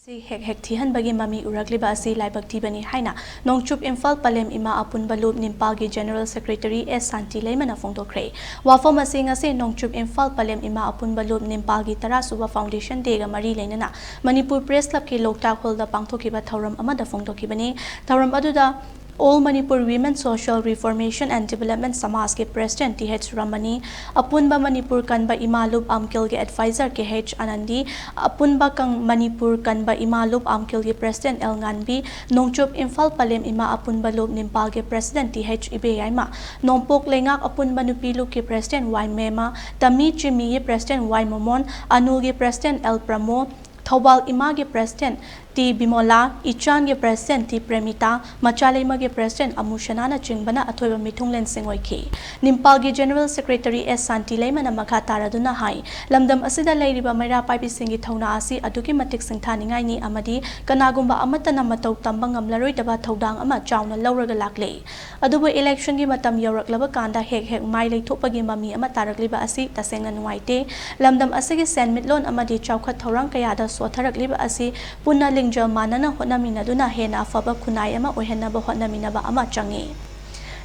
Hek thihanbagi mami urakliba asi laibak thibani haina nongchup imphal palem ima apun balup NIMPAL gi General Secretary S Santi Leimana fongdokre wafom asi ngasi nongchup imphal palem ima apun balup NIMPAL gi tara suba foundation day ga mari leinana Manipur Press Club ki loktak hall da pangthokiba thauram amada fongdokibani thauram aduda All Manipur Women Social Reformation and Development Samaj के President TH Ramani, Apunba Manipur Kanba Imalup Amkil के Advisor KH Anandi, Apunba Kang Manipur Kanba Imalup Amkil के President El Nganbi, Nongchup Imphal Palem Ima Apunba Lup NIMPAL के President TH Ibe Yaima, Nongpok Lengak Apunba Nupilup के President Y Mema, Tami Chimi के President Y Momon, Anul के President El Pramo, Thobal Ima के President T Bimola, Ichan के President T Premita, Machalema के President Amushanana Chingbana Athoiba Mithunglen Singoi NIMPAL के General Secretary S Santi Leimana makha taraduna hai lamdam asida leiriba Meira Paibi singi thauna asi aduki matik singthaningai ni amadi kanagumba amatana matau tamba ngamlaroi daba thodang ama chauna lauraga lakle adubu election gi matam yawraklaba kanda hek mai leithopagi mami ama tarakliba asi tasengna nuaite lamdam asigi senmitlon amadi chawkhat thorang kayada sotharakliba asi punna lingjal manana honaminaduna hena afaba khunai ama ohenaba honaminaba ama changi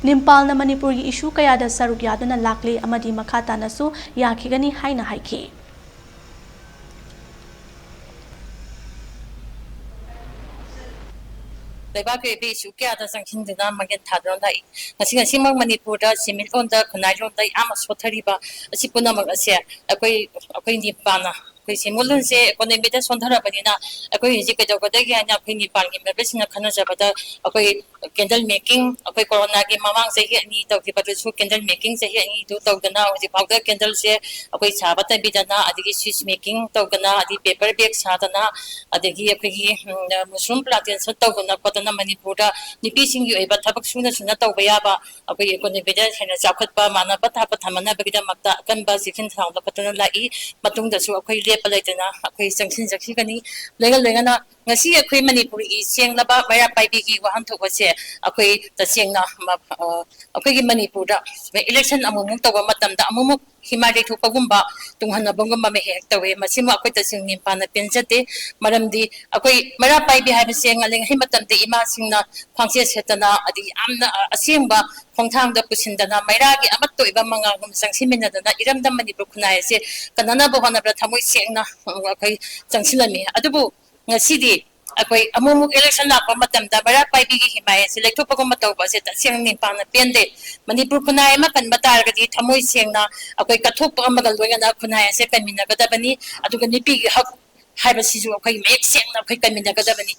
NIMPAL na Manipur gi issue kayada saruk yaduna lakli amadi makhata nasu yakhigani haina haiki laibak ke issue kayada sanction dina magen thadron dai ngasi Manipur da simil on da khunai ron dai ama sothariba asi punamag ase akoi NIMPAL na koi simulun se economy da sondhara banina akoi ji ke jogada gi ana akoi NIMPAL gi members na khana jabada akoi candle making akoi corona gi mamang se hi ani to ki badu su candle making se hi ani do to dana ji powder candle se akoi sabata bidana adigi swiss making to dana adi paper bag sadana adigi akoi gi mushroom plantation to dana kodana Manipur da nipi sing gi eba thabak suna to baya ba akoi economy da hena chakhat ba mana ba tha pa thamana ba gida makta kan ba sikin thang da patana lai matung da su akoi lepalaitana akoi sangsin jakhi kani lega na ngasi akoi Manipur gi senglaba Meira Paibi gi wahan thobase akoi tasengna akoi gi Manipur da election amumuk tawa matamda amumuk himari thupagumba tunghanabangumba me hek tawe masima akoi taseng NIMPAL na penjate maramdi akoi Meira Paibi habi sengaleng himatamde ima singna phangse setana adi amna asengba khongthangda pusindana Meira gi amatto iba manga gum sangsiminadana iramda Manipur khunai se kanana bohana bra thamoi sengna akoi changsilami adubu ngasidi akoi amumuk election la pa matamda Meira Paibi gi himai se lekthopagum matawba se taseng NIMPAL na pende Manipur khunai ma kan matar gadi thamoi sengna akoi kathop amagal loina khunai se kanmina gadabani aduga nipi gi hak haiba siju akoi mek sengna akoi kanmina gadabani